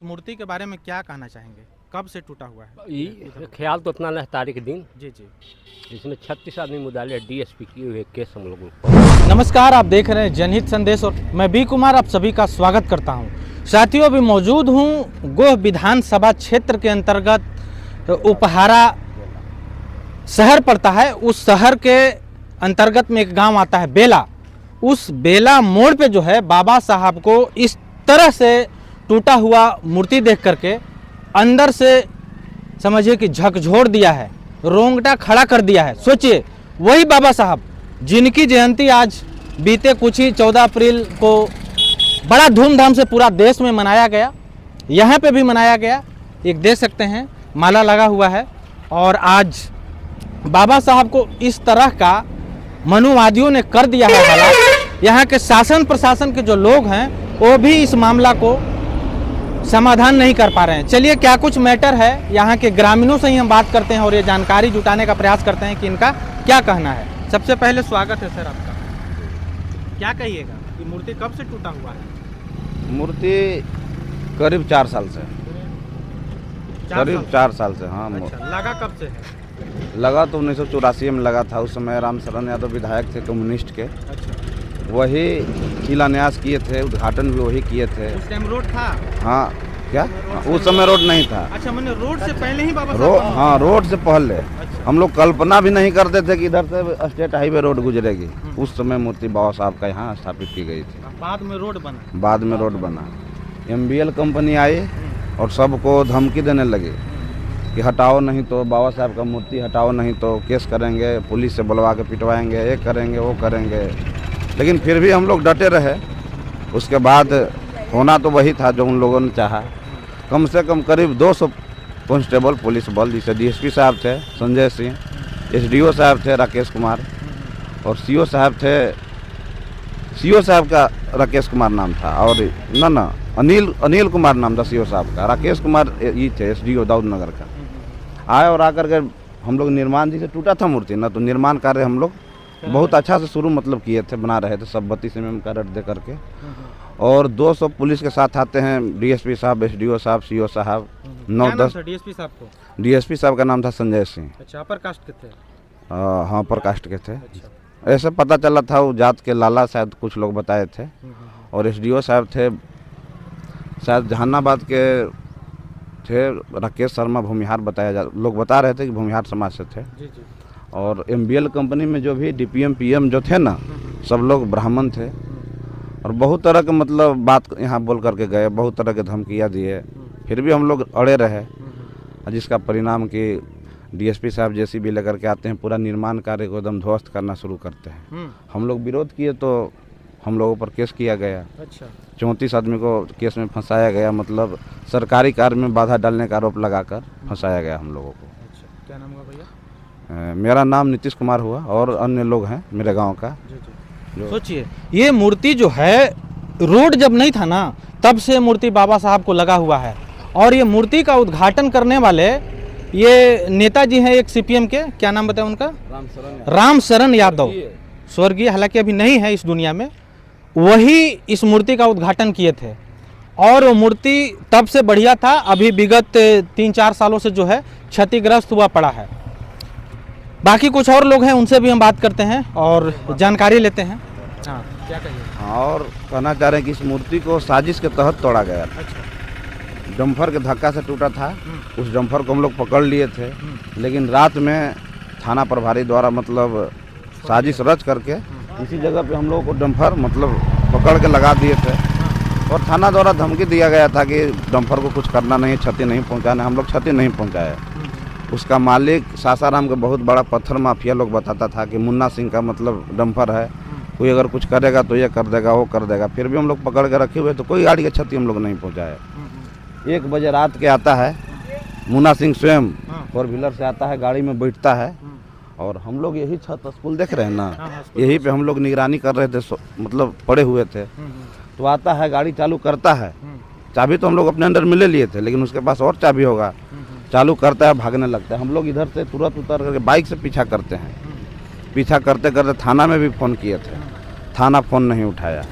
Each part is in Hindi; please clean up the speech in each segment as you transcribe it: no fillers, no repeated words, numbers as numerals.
मूर्ति के बारे में क्या कहना चाहेंगे, कब से टूटा हुआ है? ख्याल तो उतना नहीं, तारीख दिन जी जी। इसमें 36 आदमी मुदाले डीएसपी की हुए केस हम लोगों को। नमस्कार, आप देख रहे हैं जनहित संदेश और मैं बी कुमार आप सभी का स्वागत करता हूं। साथियों, अभी मौजूद हूं गोह विधानसभा क्षेत्र के अंतर्गत उपहारा शहर पड़ता है। उस शहर के अंतर्गत में एक गांव आता है बेला। उस बेला मोड़ पे जो है बाबा साहब को इस तरह से टूटा हुआ मूर्ति देख करके अंदर से समझिए कि झकझोर दिया है, रोंगटा खड़ा कर दिया है। सोचिए, वही बाबा साहब जिनकी जयंती आज बीते कुछ ही 14 अप्रैल को बड़ा धूमधाम से पूरा देश में मनाया गया, यहाँ पे भी मनाया गया। एक देख सकते हैं माला लगा हुआ है और आज बाबा साहब को इस तरह का मनुवादियों ने कर दिया है हालात। यहाँ के शासन प्रशासन के जो लोग हैं वो भी इस मामला को समाधान नहीं कर पा रहे हैं। चलिए, क्या कुछ मैटर है, यहाँ के ग्रामीणों से ही हम बात करते हैं और ये जानकारी जुटाने का प्रयास करते हैं कि इनका क्या कहना है। सबसे पहले स्वागत है सर आपका। क्या कहिएगा कि मूर्ति कब से टूटा हुआ है? मूर्ति करीब 4 साल से, करीब 4 साल से। हाँ। अच्छा, लगा कब से है? लगा तो 1984 में लगा था। उस समय राम शरण यादव विधायक थे कम्युनिस्ट के। अच्छा। वही शिलान्यास किए थे, उद्घाटन भी वही किए थे। उस टाइम रोड था? हाँ। क्या? उस समय रोड नहीं था। अच्छा, मैंने रोड से पहले ही बाबा रोड, हाँ, रोड से पहले। अच्छा। हम लोग कल्पना भी नहीं करते थे कि इधर से स्टेट हाईवे रोड गुजरेगी। उस समय मूर्ति बाबा साहब का यहाँ स्थापित की गई थी। बाद में रोड बना? बाद में रोड बना। MBL कंपनी आई और सबको धमकी देने लगी कि हटाओ, नहीं तो बाबा साहब का मूर्ति हटाओ, नहीं तो केस करेंगे, पुलिस से बुलवा के पिटवाएंगे, ये करेंगे वो करेंगे। लेकिन फिर भी हम लोग डटे रहे। उसके बाद होना तो वही था जो उन लोगों ने चाहा। कम से कम करीब 200 कांस्टेबल पुलिस बल, जैसे DSP साहब थे संजय सिंह, SDO साहब थे राकेश कुमार और CO साहब थे, CO साहब का राकेश कुमार नाम था और ना अनिल कुमार नाम था CO साहब का। राकेश कुमार ये थे SDO दाऊद नगर का। आए और आकर के हम लोग निर्माण जी से टूटा था मूर्ति ना, तो निर्माण कार्य हम लोग बहुत अच्छा से शुरू मतलब किए थे, बना रहे थे सब 32 mm का रड दे करके। और 200 पुलिस के साथ आते हैं, DSP साहब, SDO साहब, CO साहब, 9-10। DSP साहब को? DSP साहब का नाम था संजय सिंह। अच्छा, अपर कास्ट के थे? हाँ, अपर कास्ट के थे। अच्छा। ऐसे पता चला था वो जात के लाला शायद कुछ लोग बताए थे। और SDO साहब थे शायद जहानाबाद के थे, राकेश शर्मा भूमिहार लोग बता रहे थे कि भूमिहार समाज से थे। जी जी। और MBL कंपनी में जो भी DPM PM जो थे ना, सब लोग ब्राह्मण थे और बहुत तरह के मतलब बात यहाँ बोल करके गए, बहुत तरह के धमकियाँ दिए। फिर भी हम लोग अड़े रहे, जिसका परिणाम कि DSP साहब JCB लेकर के आते हैं, पूरा निर्माण कार्य को एकदम ध्वस्त करना शुरू करते हैं। हम लोग विरोध किए तो हम लोगों पर केस किया गया। अच्छा। 34 आदमी को केस में फंसाया गया, मतलब सरकारी कार्य में बाधा डालने का आरोप लगाकर फंसाया गया हम लोगों को। अच्छा, क्या नाम हुआ भैया? मेरा नाम नीतीश कुमार हुआ और अन्य लोग हैं मेरे गांव का। जी जी। सोचिए, ये मूर्ति जो है, रोड जब नहीं था ना तब से मूर्ति बाबा साहब को लगा हुआ है। और ये मूर्ति का उद्घाटन करने वाले ये नेताजी हैं एक CPM के, क्या नाम बताया उनका? राम शरण यादव, स्वर्गीय, हालांकि अभी नहीं है इस दुनिया में। वही इस मूर्ति का उद्घाटन किए थे और वो मूर्ति तब से बढ़िया था। अभी विगत 3-4 सालों से जो है क्षतिग्रस्त हुआ पड़ा है। बाकी कुछ और लोग हैं, उनसे भी हम बात करते हैं और जानकारी लेते हैं। हाँ, क्या कहिए? और कहना चाह रहे हैं कि इस मूर्ति को साजिश के तहत तोड़ा गया। अच्छा। डंपर के धक्का से टूटा था। उस डंपर को हम लोग पकड़ लिए थे, लेकिन रात में थाना प्रभारी द्वारा मतलब साजिश रच करके इसी जगह पे हम लोगों को डंपर मतलब पकड़ के लगा दिए थे। और थाना द्वारा धमकी दिया गया था कि डंपर को कुछ करना नहीं, क्षति नहीं पहुंचाना। हम लोग क्षति नहीं पहुंचाए। उसका मालिक सासाराम का बहुत बड़ा पत्थर माफिया लोग बताता था कि मुन्ना सिंह का मतलब डंपर है, कोई अगर कुछ करेगा तो ये कर देगा, वो कर देगा। फिर भी हम लोग पकड़ के रखे हुए, तो कोई गाड़ी की क्षति हम लोग नहीं पहुँचाए। 1 बजे रात के आता है मुन्ना सिंह स्वयं, 4 व्हीलर से आता है, गाड़ी में बैठता है और हम लोग यही छत स्कूल देख रहे हैं ना, यही पे हम लोग निगरानी कर रहे थे, मतलब पड़े हुए थे। तो आता है, गाड़ी चालू करता है, चाबी तो हम लोग अपने अंदर में ले लिए थे, लेकिन उसके पास और चाबी होगा। चालू करता है, भागने लगता है। हम लोग इधर से तुरंत उतर करके बाइक से पीछा करते हैं। पीछा करते करते थाना में भी फ़ोन किए थे, थाना फ़ोन नहीं उठाया।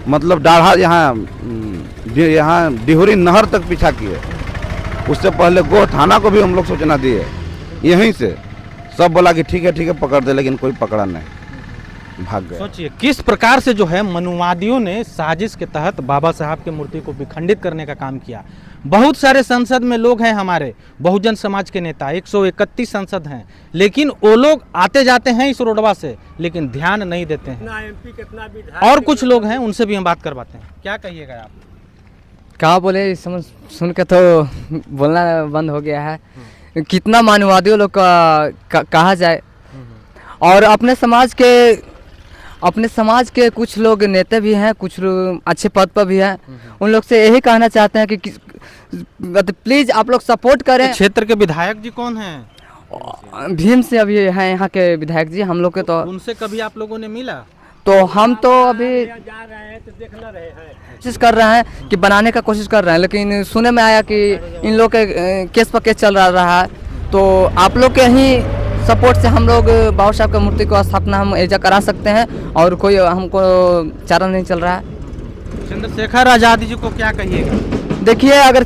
मतलब डाढ़ा यहाँ यहाँ डिहुरी नहर तक पीछा किए। उससे पहले गोह थाना को भी हम लोग सूचना दिए, यहीं से सब बोला कि ठीक है पकड़ दे, लेकिन कोई पकड़ा नहीं, भाग गए। सोचिए किस प्रकार से जो है मनुवादियों ने साजिश के तहत बाबा साहब की मूर्ति को विखंडित करने का काम किया। बहुत सारे संसद में लोग हैं हमारे बहुजन समाज के नेता, 131 संसद हैं, लेकिन वो लोग आते जाते हैं इस रोडवा से, लेकिन ध्यान नहीं देते हैं। और कुछ लोग हैं, उनसे भी हम बात करवाते हैं। क्या कहिएगा आप? क्या बोले, समझ सुन के तो बोलना बंद हो गया है। कितना मानवादियों लोग का कहा जाए। और अपने समाज के कुछ लोग नेता भी हैं, कुछ लोग अच्छे पद पर भी हैं। उन लोग से यही कहना चाहते हैं कि प्लीज आप लोग सपोर्ट करें। क्षेत्र के विधायक जी कौन हैं? भीम से अभी हैं यहाँ के विधायक जी, हम लोग के तो उनसे कभी आप लोगों ने मिला? तो हम तो अभी कोशिश कर रहे हैं कि बनाने का कोशिश कर रहे हैं, लेकिन सुने में आया कि इन लोग के केस पर केस चल रहा है। तो आप लोग के ही सपोर्ट से हम लोग बाबा साहब की मूर्ति को स्थापना हम एजा करा सकते हैं, और कोई हमको चारा नहीं चल रहा है। चंद्रशेखर आजादी जी को क्या कहिएगा? देखिए, अगर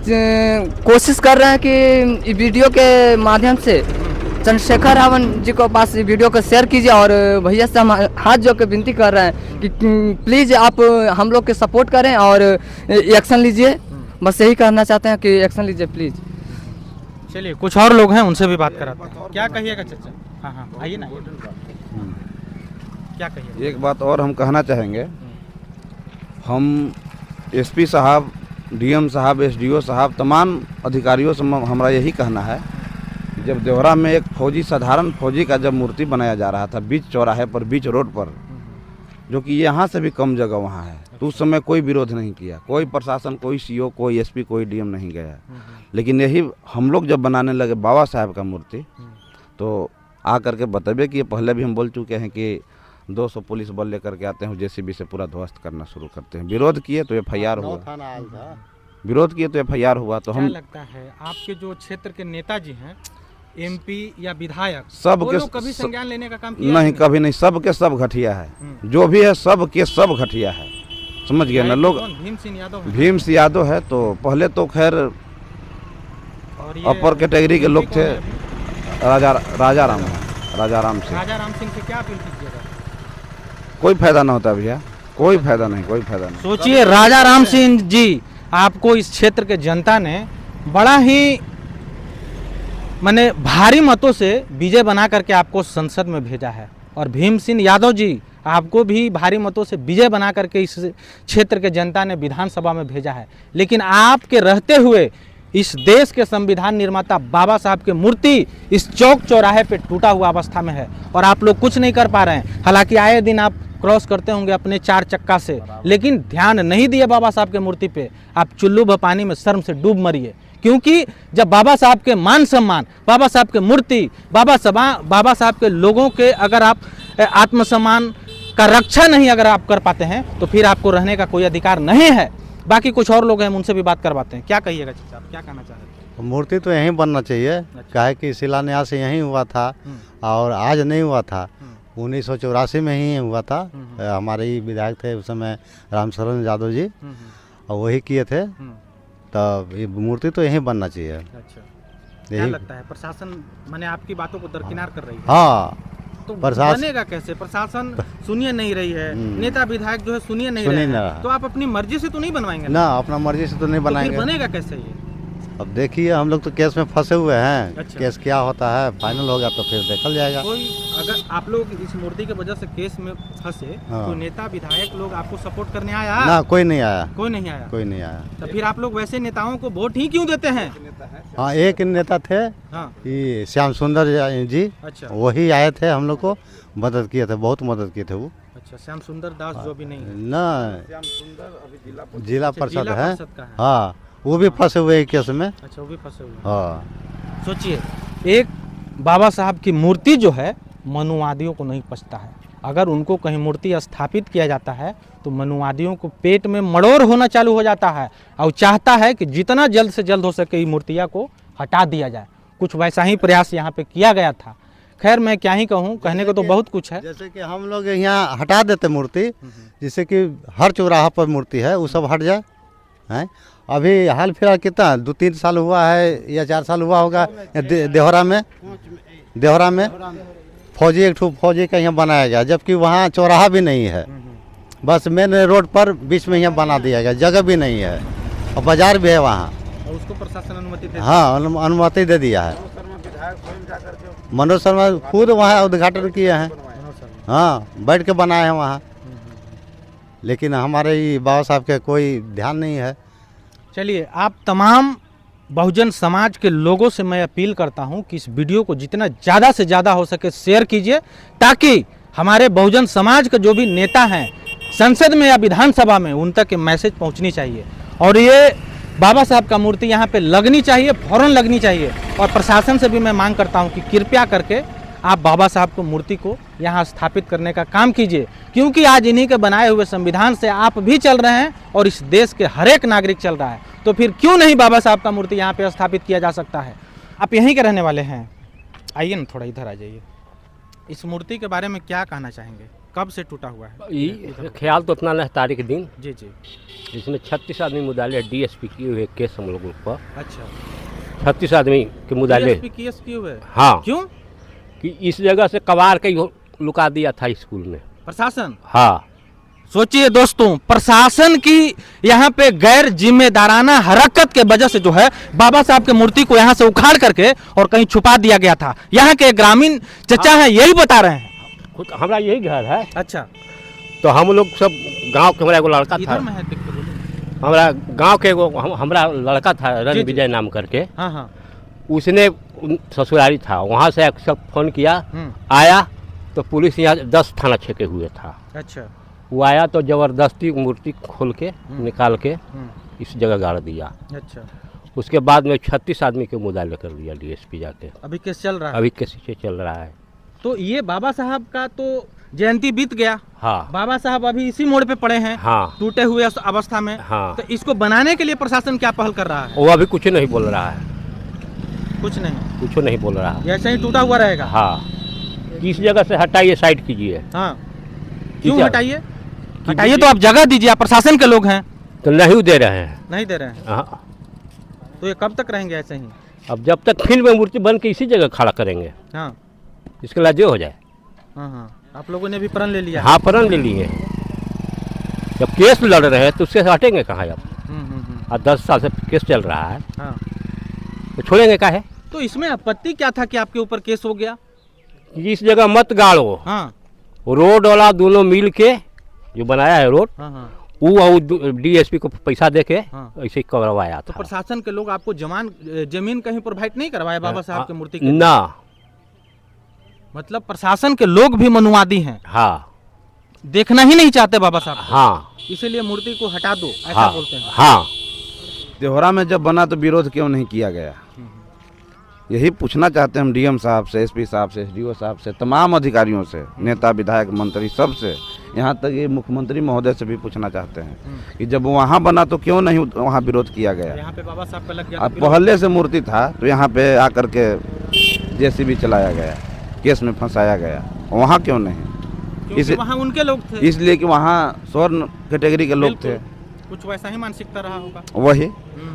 कोशिश कर रहे हैं कि वीडियो के माध्यम से चंद्रशेखर रावण जी को पास वीडियो को शेयर कीजिए, और भैया से हम हाथ जोड़ के विनती कर रहे हैं कि प्लीज़ आप हम लोग के सपोर्ट करें और एक्शन लीजिए। बस यही कहना चाहते हैं कि एक्शन लीजिए प्लीज़। चलिए कुछ और लोग हैं, उनसे भी बात कराते हैं। क्या कहिएगा चाचा? हाँ आइए ना। क्या कहिए? एक बात और हम कहना चाहेंगे, हम एसपी साहब, डीएम साहब, एसडीओ साहब, तमाम अधिकारियों से हमारा यही कहना है, जब देवरा में एक फौजी, साधारण फौजी का जब मूर्ति बनाया जा रहा था बीच चौराहे पर, बीच रोड पर, जो कि यहाँ से भी कम जगह वहाँ है, तो उस समय कोई विरोध नहीं किया, कोई प्रशासन, कोई सीओ, कोई एसपी, कोई डीएम नहीं गया। लेकिन यही हम लोग जब बनाने लगे बाबा साहब का मूर्ति, तो आ करके बताइए कि ये पहले भी हम बोल चुके हैं कि 200 पुलिस बल लेकर के आते हैं, जेसीबी से पूरा ध्वस्त करना शुरू करते हैं। विरोध किए तो FIR हुआ, विरोध किए तो FIR हुआ। तो हम लगता है आपके जो क्षेत्र के नेताजी हैं, MP या विधायक, सब वो के लोग कभी संज्ञान लेने का काम किया नहीं, कभी नहीं। सब के सब घटिया है, जो भी है सब के सब घटिया है, समझ गए ना लोग। भीम सिंह यादव, भीम सिंह यादव है, तो पहले तो खैर अपर कैटेगरी के लोग थे। राजा राम सिंह। राजा राम सिंह से क्या अपील कीजिएगा? कोई फायदा ना होता भैया, कोई फायदा नहीं, कोई फायदा नहीं। सोचिए, राजा राम सिंह जी, आपको इस क्षेत्र के जनता ने बड़ा ही माने भारी मतों से विजय बना करके आपको संसद में भेजा है, और भीम सिंह यादव जी आपको भी भारी मतों से विजय बना करके इस क्षेत्र के जनता ने विधानसभा में भेजा है। लेकिन आपके रहते हुए इस देश के संविधान निर्माता बाबा साहब की मूर्ति इस चौक चौराहे पे टूटा हुआ अवस्था में है, और आप लोग कुछ नहीं कर पा रहे हैं। हालांकि आए दिन आप क्रॉस करते होंगे अपने 4 चक्का से, लेकिन ध्यान नहीं दिए बाबा साहब के मूर्ति पे। आप चुल्लू भपानी में शर्म से डूब मरिए, क्योंकि जब बाबा साहब के मान सम्मान, बाबा साहब के मूर्ति, बाबा साहब के लोगों के अगर आप आत्मसम्मान का रक्षा नहीं अगर आप कर पाते हैं, तो फिर आपको रहने का कोई अधिकार नहीं है। बाकी कुछ और लोग हैं, उनसे भी बात करवाते हैं। क्या कहिएगा चाचा, क्या कहना चाह रहे हैं? मूर्ति तो यहीं बनना चाहिए, काहे कि शिलान्यास यहीं हुआ था और आज नहीं हुआ था, 1984 में ही हुआ था। हमारे ही विधायक थे उस समय रामशरण यादव जी, और वही किए थे। तब ये मूर्ति तो यहीं बनना चाहिए। अच्छा, क्या लगता है प्रशासन माने आपकी बातों को दरकिनार कर रही है? हाँ, तो प्रशासन बनेगा कैसे? प्रशासन सुनिए नहीं रही है, नेता विधायक जो है सुनिए नहीं सुनिए रहे ना हैं, रहा। तो आप अपनी मर्जी से तो नहीं बनवाएंगे ना, अपना मर्जी से तो नहीं तो फिर बनाएंगे। बनेगा कैसे ये? अब देखिए, हम लोग तो केस में फंसे हुए हैं। अच्छा। केस क्या होता है, फाइनल होगा तो फिर देखल जाएगा। कोई अगर आप लोग इस मूर्ति की वजह से केस में फंसे, हाँ। तो नेता विधायक लोग आपको सपोर्ट करने आया? ना, कोई नहीं आया, कोई नहीं आया। कोई नहीं आया। तो फिर आप लोग वैसे नेताओं को वोट ही क्यों देते हैं? हाँ, एक नेता थे, हाँ, ये श्याम सुंदर जी, अच्छा वही आए थे, हम लोग को मदद किए थे, बहुत मदद किए थे वो। अच्छा, श्याम सुंदर दास जो भी नहीं है, ना, जिला परिषद जिला है। परिषद का है। हाँ, वो भी फंसे हुए हैं केस में। अच्छा, वो भी फंसे हुए हैं। हाँ, सोचिए, एक बाबा साहब की मूर्ति जो है मनुवादियों को नहीं पचता है। अगर उनको कहीं मूर्ति स्थापित किया जाता है तो मनुवादियों को पेट में मड़ोर होना चालू हो जाता है, और चाहता है कि जितना जल्द से जल्द हो सके ये मूर्तियाँ को हटा दिया जाए। कुछ वैसा ही प्रयास यहाँ पे किया गया था, खैर मैं क्या ही कहूँ, कहने को तो बहुत कुछ है। जैसे कि हम लोग यहाँ हटा देते मूर्ति, जिससे कि हर चौराहा पर मूर्ति है वो सब हट जाए हैं। अभी हाल फिलहाल कितना 2-3 साल हुआ है या 4 साल हुआ होगा देहरा में फौजी एक ठो फौजी का यहाँ बनाया गया, जबकि वहाँ चौराहा भी नहीं है, बस मेन रोड पर बीच में यहाँ बना दिया गया, जगह भी नहीं है और बाजार भी है वहाँ। और उसको प्रशासन अनुमति दे हाँ अनुमति दे दिया है। मनोज शर्मा खुद वहाँ उद्घाटन किए हैं, हाँ बैठ के बनाए हैं वहाँ, लेकिन हमारे ये बाबा साहब के कोई ध्यान नहीं है। चलिए, आप तमाम बहुजन समाज के लोगों से मैं अपील करता हूं कि इस वीडियो को जितना ज़्यादा से ज़्यादा हो सके शेयर कीजिए, ताकि हमारे बहुजन समाज के जो भी नेता हैं संसद में या विधानसभा में उन तक ये मैसेज पहुंचनी चाहिए और ये बाबा साहब का मूर्ति यहाँ पे लगनी चाहिए, फौरन लगनी चाहिए। और प्रशासन से भी मैं मांग करता हूँ कि कृपया करके आप बाबा साहब को मूर्ति को यहाँ स्थापित करने का काम कीजिए, क्योंकि आज इन्हीं के बनाए हुए संविधान से आप भी चल रहे हैं और इस देश के हर एक नागरिक चल रहा है। तो फिर क्यों नहीं बाबा साहब का मूर्ति यहाँ पे स्थापित किया जा सकता है। आप यहीं के रहने वाले हैं, आइए ना थोड़ा इधर आ जाइए। इस मूर्ति के बारे में क्या कहना चाहेंगे, कब से टूटा हुआ है? ये ख्याल तो उतना नहीं, तारीख दिन जी जी। इसमें 36 आदमी मुदाले DSP किए हुए केस हम लोगों पर। अच्छा, 36 आदमी के मुदाले। DSP केस किए हुए? हाँ। क्यों? कि इस जगह से कबाड़ के लुका दिया था स्कूल में प्रशासन। हाँ, सोचिए दोस्तों, प्रशासन की यहाँ पे गैर जिम्मेदाराना हरकत के वजह से जो है बाबा साहब के मूर्ति को यहाँ से उखाड़ करके और कहीं छुपा दिया गया था। यहाँ के ग्रामीण चचा हैं, यही बता रहे हैं। खुद हमारा यही घर है। अच्छा, तो हम लोग सब गांव के, हमारा एगो लड़का था, इधर में है, देख के बोलिए। हमारा गांव के एगो हमारा लड़का था रण विजय नाम करके। हाँ हाँ। उसने ससुरारी था, वहाँ से सब फोन किया, आया तो पुलिस यहाँ 10 थाना छेके हुए था। अच्छा, वो आया तो जबरदस्ती मूर्ति खोल के निकाल के इस जगह गाड़ दिया। अच्छा, उसके बाद में 36 आदमी के मुदाले कर दिया DSP जाके। अभी केस चल रहा है? अभी केस चल रहा है। तो ये बाबा साहब का तो जयंती बीत गया। हाँ। बाबा साहब अभी इसी मोड़ पे पड़े हैं। हाँ। टूटे हुए अवस्था में। हाँ। तो इसको बनाने के लिए प्रशासन क्या पहल कर रहा है? वो अभी कुछ नहीं बोल रहा है, कुछ नहीं, कुछ नहीं बोल रहा है। ऐसे ही टूटा हुआ रहेगा। हाँ, इस जगह से हटाइए, साइड कीजिए। हाँ, क्यों क्या? हटाइए? हटाइए तो आप जगह दीजिए, आप प्रशासन के लोग हैं। तो नहीं दे रहे हैं। नहीं दे रहे हैं। हाँ। तो ये कब तक रहेंगे ऐसे ही? अब जब तक फील्ड में मूर्ति बन के इसी जगह खड़ा करेंगे, हाँ इसके लिए जो हो जाए। हाँ हाँ। आप लोगों ने भी प्रण ले लिया? हाँ, प्रण ले लिए। जब केस लड़ रहे हैं तो उससे हटेंगे कहाँ अब? और 10 साल से केस चल रहा है। हाँ। तो छोड़ेंगे काहे? तो इसमें आपत्ति क्या था कि आपके ऊपर केस हो गया? इस जगह मत गाड़ो। हाँ। रोड वाला दोनों मिल के जो बनाया है रोड, हाँ हाँ। वो DSP को पैसा दे के हाँ। ऐसे ही करवाया तो था। प्रशासन के लोग आपको जमीन कहीं प्रोवाइड नहीं करवाए बाबा साहब की मूर्ति के? ना, मतलब प्रशासन के लोग भी मनुवादी हैं। हाँ, देखना ही नहीं चाहते बाबा साहब। हाँ, इसीलिए मूर्ति को हटा दो, ऐसा हाँ, बोलते हैं। हाँ। देहरा में जब बना तो विरोध क्यों नहीं किया गया, यही पूछना चाहते हैं हम DM साहब से, SP साहब से, SDO साहब से, तमाम अधिकारियों से, नेता विधायक मंत्री सब से, यहाँ तक ये मुख्यमंत्री महोदय से भी पूछना चाहते हैं कि जब वहाँ बना तो क्यों नहीं वहाँ विरोध किया गया। यहाँ पे बाबा साहब का लग गया अब पहले से मूर्ति था तो यहाँ पे आकर के JCB चलाया गया, केस में फंसाया गया, वहाँ क्यों नहीं? क्योंकि वहाँ उनके लोग थे। इसलिए कि वहाँ स्वर्ण कैटेगरी के लोग थे, कुछ वैसा ही मानसिकता रहा होगा। वही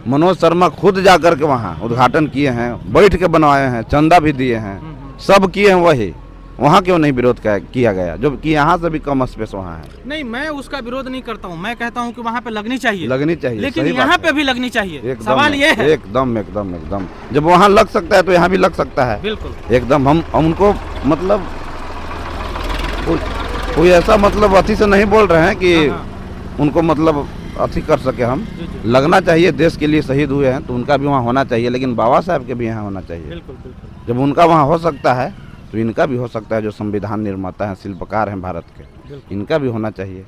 मनोज शर्मा खुद जा करके वहाँ उद्घाटन किए हैं, बैठ के बनवाए हैं, चंदा भी दिए हैं, सब किए हैं, वही वहाँ क्यों नहीं विरोध किया गया, जो कि यहाँ से भी कम स्पेस वहाँ है। नहीं, मैं उसका विरोध नहीं करता हूँ, मैं कहता हूँ कि वहाँ पे लगनी चाहिए, लगनी चाहिए, लेकिन सही यहाँ बात पे भी लगनी चाहिए। एकदम, सवाल ये है। एकदम एकदम एकदम, जब वहाँ लग सकता है तो यहाँ भी लग सकता है। बिल्कुल एकदम। हम उनको मतलब कोई ऐसा मतलब अति से नहीं बोल रहे हैं कि उनको मतलब अति कर सके हम। लगना चाहिए, देश के लिए शहीद हुए हैं तो उनका भी वहाँ होना चाहिए, लेकिन बाबा साहब के भी यहाँ होना चाहिए। बिल्कुल बिल्कुल। जब उनका वहाँ हो सकता है तो इनका भी हो सकता है, जो संविधान निर्माता हैं, शिल्पकार हैं भारत के, इनका भी होना चाहिए।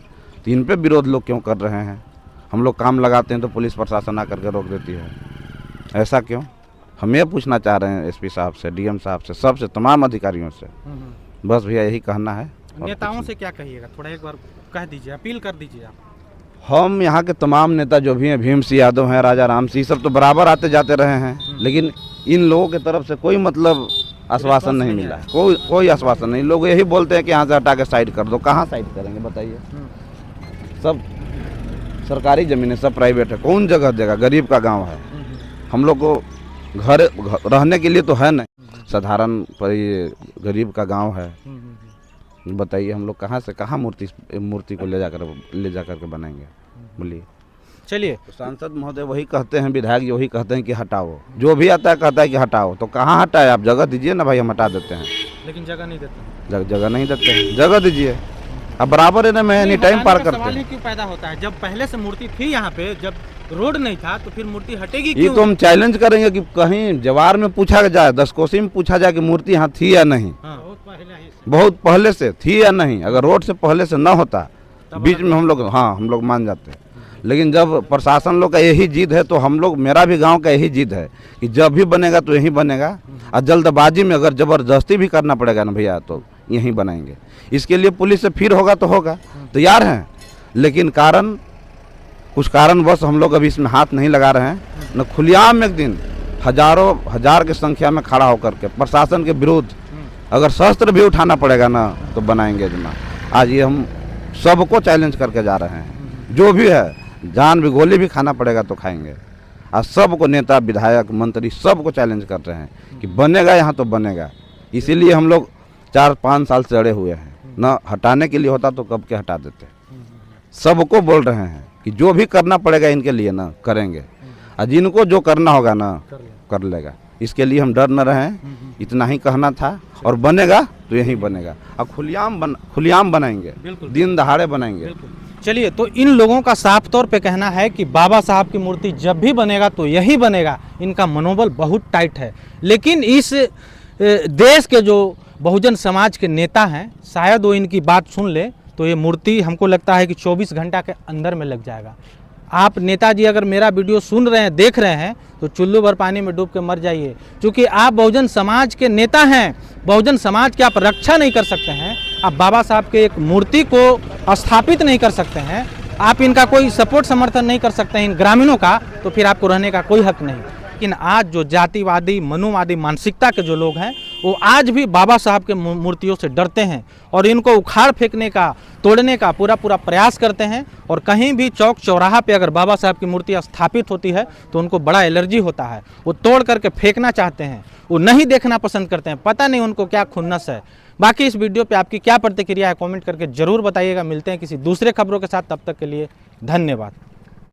तो इन पे विरोध लोग क्यों कर रहे हैं? हम लोग काम लगाते हैं तो पुलिस प्रशासन आकर के रोक देती है, ऐसा क्यों? हम ये पूछना चाह रहे हैं SP साहब से, DM साहब से, सबसे, तमाम अधिकारियों से। बस भैया यही कहना है। नेताओं से क्या कहिएगा, थोड़ा एक बार कह दीजिए, अपील कर दीजिए आप। हम यहाँ के तमाम नेता जो भी हैं, भीम सिंह यादव हैं, राजा राम सिंह, सब तो बराबर आते जाते रहे हैं, लेकिन इन लोगों की तरफ से कोई मतलब आश्वासन नहीं मिला, कोई आश्वासन नहीं। लोग यही बोलते हैं कि यहाँ से हटा के साइड कर दो। कहाँ साइड करेंगे बताइए? सब सरकारी ज़मीन है, सब प्राइवेट है। कौन जगह देगा? गरीब का गांव है। हम लोग को घर रहने के लिए तो है नहीं, साधारण पर ये गरीब का गांव है। बताइए हम लोग कहाँ से कहाँ मूर्ति को ले जाकर के बनाएंगे? बोलिए। चलिए, सांसद महोदय वही कहते हैं, विधायक वही कहते हैं कि हटाओ। जो भी आता है कहता है कि हटाओ। तो कहाँ हटाए? आप जगह दीजिए ना भाई, हम हटा देते हैं। लेकिन जगह नहीं देते। जगह नहीं देते हैं, जगह दीजिए। अब बराबर है ना, मैं एनी टाइम पार करते सवाल ही हैं। क्यों पैदा होता है? जब पहले से मूर्ति थी यहाँ पे, जब रोड नहीं था, तो फिर मूर्ति हटेगी ये क्यों? तो हम चैलेंज करेंगे कि कहीं जवार में पूछा जाए, 10 कोसी में पूछा जाए कि मूर्ति यहाँ थी या नहीं। बहुत पहले से थी या नहीं। अगर रोड से पहले से न होता, बीच में हम लोग मान जाते हैं। लेकिन जब प्रशासन लोग का यही जिद है, तो हम लोग, मेरा भी गांव का यही जिद है कि जब भी बनेगा तो यहीं बनेगा। और जल्दबाजी में अगर ज़बरदस्ती भी करना पड़ेगा ना भैया, तो यहीं बनाएंगे। इसके लिए पुलिस से फिर होगा तो होगा, तैयार हैं। लेकिन कुछ कारणवश हम लोग अभी इसमें हाथ नहीं लगा रहे हैं। न खुलेआम एक दिन हजार की संख्या में खड़ा होकर के प्रशासन के विरुद्ध अगर शस्त्र भी उठाना पड़ेगा ना, तो बनाएंगे जना। आज ये हम सबको चैलेंज करके जा रहे हैं। जो भी है, जान भी, गोली भी खाना पड़ेगा तो खाएंगे। आज सबको, नेता, विधायक, मंत्री, सबको चैलेंज कर रहे हैं कि बनेगा यहाँ तो बनेगा। इसीलिए हम लोग 4-5 साल से अड़े हुए हैं। न हटाने के लिए होता तो कब के हटा देते। सबको बोल रहे हैं कि जो भी करना पड़ेगा इनके लिए ना, करेंगे। और जिनको जो करना होगा ना, कर लेगा। इसके लिए हम डर न रहें, इतना ही कहना था। और बनेगा तो यहीं बनेगा। और खुलेआम बनाएंगे, दिन दहाड़े बनाएंगे। चलिए, तो इन लोगों का साफ तौर पे कहना है कि बाबा साहब की मूर्ति जब भी बनेगा तो यही बनेगा। इनका मनोबल बहुत टाइट है। लेकिन इस देश के जो बहुजन समाज के नेता हैं, शायद वो इनकी बात सुन ले तो ये मूर्ति, हमको लगता है कि 24 घंटा के अंदर में लग जाएगा। आप नेताजी अगर मेरा वीडियो सुन रहे हैं, देख रहे हैं, तो चुल्लू भर पानी में डूब के मर जाइए। क्योंकि आप बहुजन समाज के नेता हैं, बहुजन समाज की आप रक्षा नहीं कर सकते हैं, आप बाबा साहब के एक मूर्ति को स्थापित नहीं कर सकते हैं, आप इनका कोई सपोर्ट समर्थन नहीं कर सकते हैं इन ग्रामीणों का, तो फिर आपको रहने का कोई हक नहीं। लेकिन आज जो जातिवादी, मनुवादी मानसिकता के जो लोग हैं, वो आज भी बाबा साहब के मूर्तियों से डरते हैं और इनको उखाड़ फेंकने का, तोड़ने का पूरा प्रयास करते हैं। और कहीं भी चौक चौराहा पे अगर बाबा साहब की मूर्ति स्थापित होती है तो उनको बड़ा एलर्जी होता है, वो तोड़ करके फेंकना चाहते हैं, वो नहीं देखना पसंद करते हैं। पता नहीं उनको क्या खुन्नस है। बाकी इस वीडियो पे आपकी क्या प्रतिक्रिया है, कमेंट करके जरूर बताइएगा। मिलते हैं किसी दूसरे खबरों के साथ, तब तक के लिए धन्यवाद।